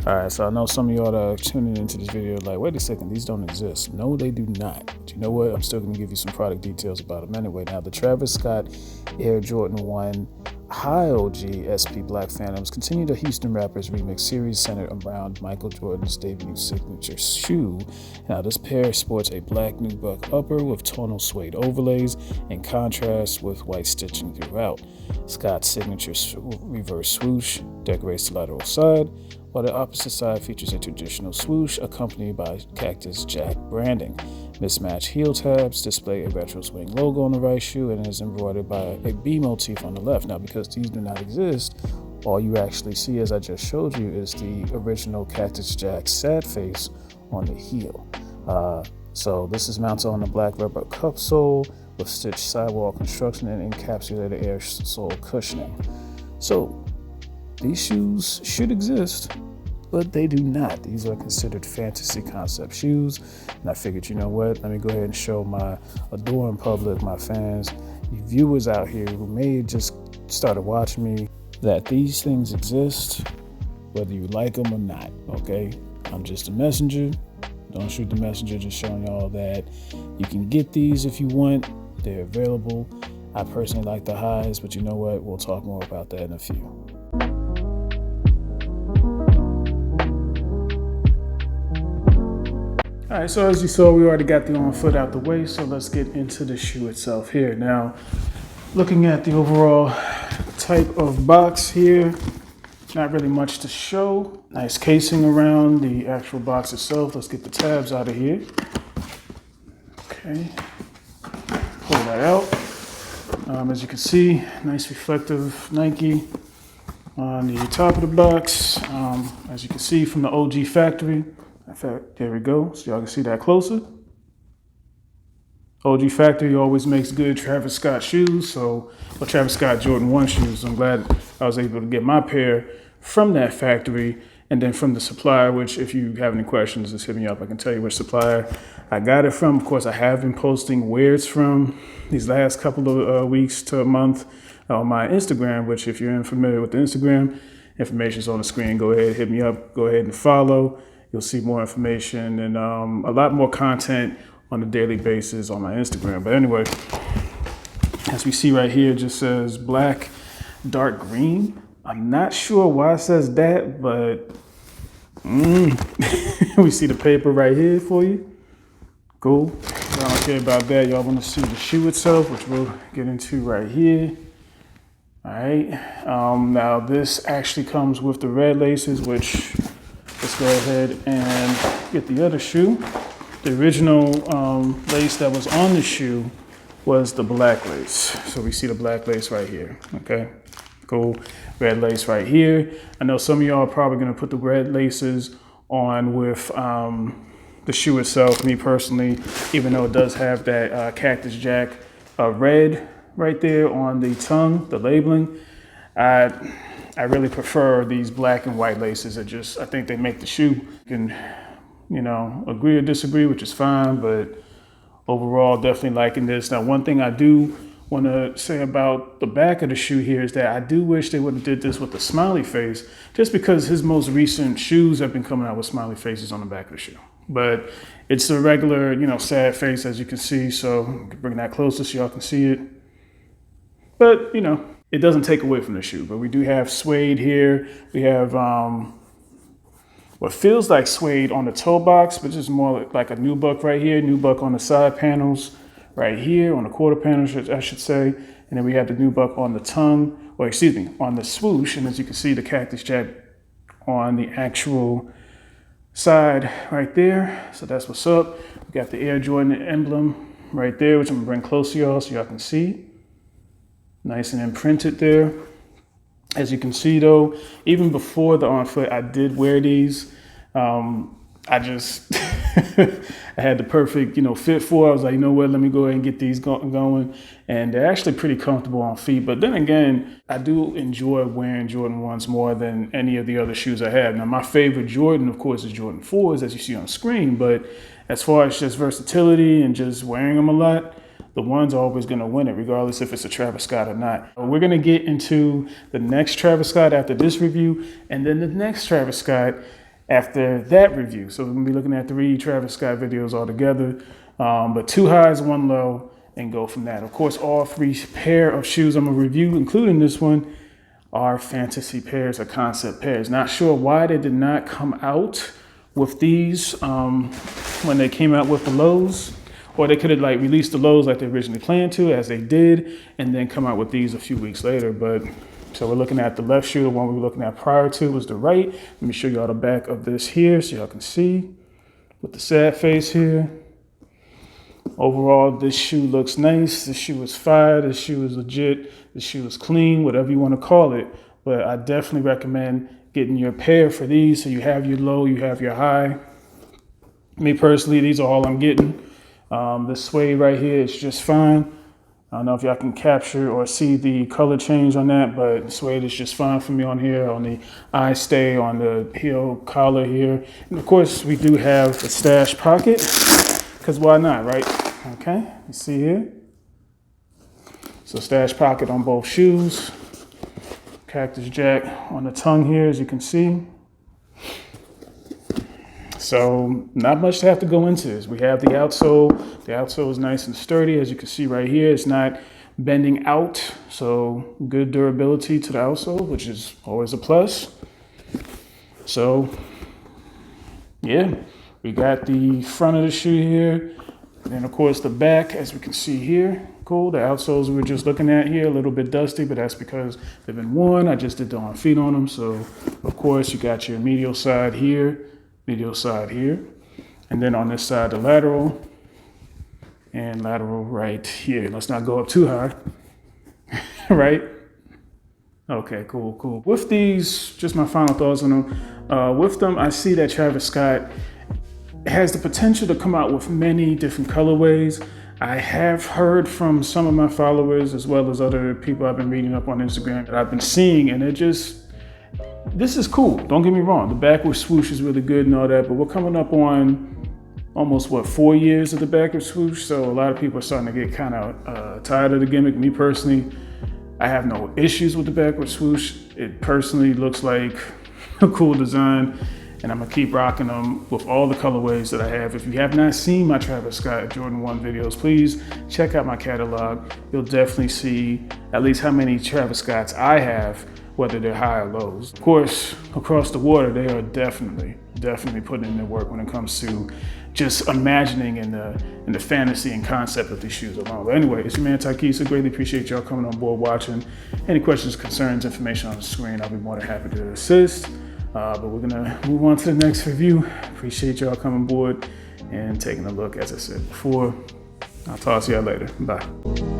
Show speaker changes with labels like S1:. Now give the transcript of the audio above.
S1: All right, so I know some of y'all that are tuning into this video like, wait a second, these don't exist. No, they do not. But you know what? I'm still going to give you some product details about them anyway. Now, the Travis Scott Air Jordan 1 High OG SP Black Phantoms continue the Houston Rappers remix series centered around Michael Jordan's debut signature shoe. Now, this pair sports a black nubuck upper with tonal suede overlays in contrast with white stitching throughout. Scott's signature reverse swoosh decorates the lateral side, while the opposite side features a traditional swoosh accompanied by Cactus Jack branding. Mismatched heel tabs display a retro swing logo on the right shoe and is embroidered by a B motif on the left. Now, because these do not exist, all you actually see, as I just showed you, is the original Cactus Jack sad face on the heel. So this is mounted on a black rubber cup sole with stitched sidewall construction and encapsulated air sole cushioning. So these shoes should exist, but they do not. These are considered fantasy concept shoes. And I figured, you know what? Let me go ahead and show my adoring public, my fans, you viewers out here who may have just started watching me, that these things exist, whether you like them or not, okay? I'm just a messenger. Don't shoot the messenger, just showing y'all that you can get these if you want. They're available. I personally like the highs, but you know what? We'll talk more about that in a few. All right, so as you saw, we already got the on foot out the way, so let's get into the shoe itself here. Now, looking at the overall type of box here, not really much to show. Nice casing around the actual box itself. Let's get the tabs out of here. Okay, pull that out. As you can see, nice reflective Nike on the top of the box. As you can see from the OG factory. In fact, there we go. So y'all can see that closer. OG Factory always makes good Travis Scott shoes. Travis Scott Jordan 1 shoes. I'm glad I was able to get my pair from that factory and then from the supplier, which if you have any questions, just hit me up. I can tell you which supplier I got it from. Of course, I have been posting where it's from these last couple of weeks to a month on my Instagram, which if you're familiar with the Instagram, information's on the screen. Go ahead, hit me up. Go ahead and follow. You'll see more information and a lot more content on a daily basis on my Instagram. But anyway, as we see right here, it just says black, dark green. I'm not sure why it says that, but we see the paper right here for you. Cool. I don't care about that. Y'all want to see the shoe itself, which we'll get into right here. All right. Now this actually comes with the red laces, which let's go ahead and get the other shoe. The original lace that was on the shoe was the black lace. So we see the black lace right here, okay? Cool, red lace right here. I know some of y'all are probably gonna put the red laces on with the shoe itself. Me personally, even though it does have that Cactus Jack red right there on the tongue, the labeling, I really prefer these black and white laces. I think they make the shoe. You can, agree or disagree, which is fine, but overall, definitely liking this. Now, one thing I do want to say about the back of the shoe here is that I do wish they would have did this with the smiley face, just because his most recent shoes have been coming out with smiley faces on the back of the shoe. But it's a regular, sad face, as you can see. So I can bring that closer so y'all can see it. But, it doesn't take away from the shoe, but we do have suede here. We have what feels like suede on the toe box, but just more like a nubuck right here, nubuck on the side panels right here, on the quarter panels, I should say. And then we have the nubuck on the tongue, on the swoosh. And as you can see, the Cactus Jack on the actual side right there. So that's what's up. We got the Air Jordan emblem right there, which I'm gonna bring close to y'all so y'all can see. Nice and imprinted there. As you can see though, even before the on foot, I did wear these. I just, I had the perfect, fit for it. I was like, you know what, let me go ahead and get these going. And they're actually pretty comfortable on feet. But then again, I do enjoy wearing Jordan 1s more than any of the other shoes I have. Now, my favorite Jordan, of course, is Jordan 4s, as you see on the screen. But as far as just versatility and just wearing them a lot, the one's always going to win it, regardless if it's a Travis Scott or not. We're going to get into the next Travis Scott after this review, and then the next Travis Scott after that review. So we're gonna be looking at 3 Travis Scott videos altogether, but 2 highs, 1 low, and go from that. Of course, all 3 pair of shoes I'm gonna review, including this one, are fantasy pairs or concept pairs. Not sure why they did not come out with these when they came out with the lows, or they could have like released the lows like they originally planned to, as they did, and then come out with these a few weeks later. But so we're looking at the left shoe. The one we were looking at prior to was the right. Let me show y'all the back of this here so y'all can see with the sad face here. Overall, this shoe looks nice. This shoe is fire. This shoe is legit. This shoe is clean, whatever you want to call it. But I definitely recommend getting your pair for these so you have your low, you have your high. Me personally, these are all I'm getting. This suede right here is just fine. I don't know if y'all can capture or see the color change on that, but suede is just fine for me on here, on the eye stay, on the heel collar here. And of course, we do have the stash pocket, because why not, right? Okay, you see here. So stash pocket on both shoes. Cactus Jack on the tongue here, as you can see. So not much to have to go into this. We have the outsole. The outsole is nice and sturdy, as you can see right here. It's not bending out, so good durability to the outsole, which is always a plus. So yeah, we got the front of the shoe here. And then of course the back, as we can see here. Cool. The outsoles we were just looking at here, a little bit dusty, but that's because they've been worn. I just did the on feet on them. So of course you got your medial side here, and then on this side, the lateral and lateral right here. Let's not go up too high, right? Okay, cool. With these, just my final thoughts on them. With them, I see that Travis Scott has the potential to come out with many different colorways. I have heard from some of my followers, as well as other people I've been reading up on Instagram, that I've been seeing, and this is cool. Don't get me wrong. The backward swoosh is really good and all that, but we're coming up on almost, 4 years of the backward swoosh, so a lot of people are starting to get kind of tired of the gimmick. Me personally, I have no issues with the backward swoosh. It personally looks like a cool design, and I'm gonna keep rocking them with all the colorways that I have. If you have not seen my Travis Scott Jordan 1 videos, please check out my catalog. You'll definitely see at least how many Travis Scotts I have, whether they're high or lows. Of course, across the water, they are definitely putting in their work when it comes to just imagining in the fantasy and concept of these shoes alone. But anyway, it's your man Taikisa. Greatly appreciate y'all coming on board, watching. Any questions, concerns, information on the screen, I'll be more than happy to assist. But we're gonna move on to the next review. Appreciate y'all coming aboard and taking a look. As I said before, I'll talk to y'all later. Bye.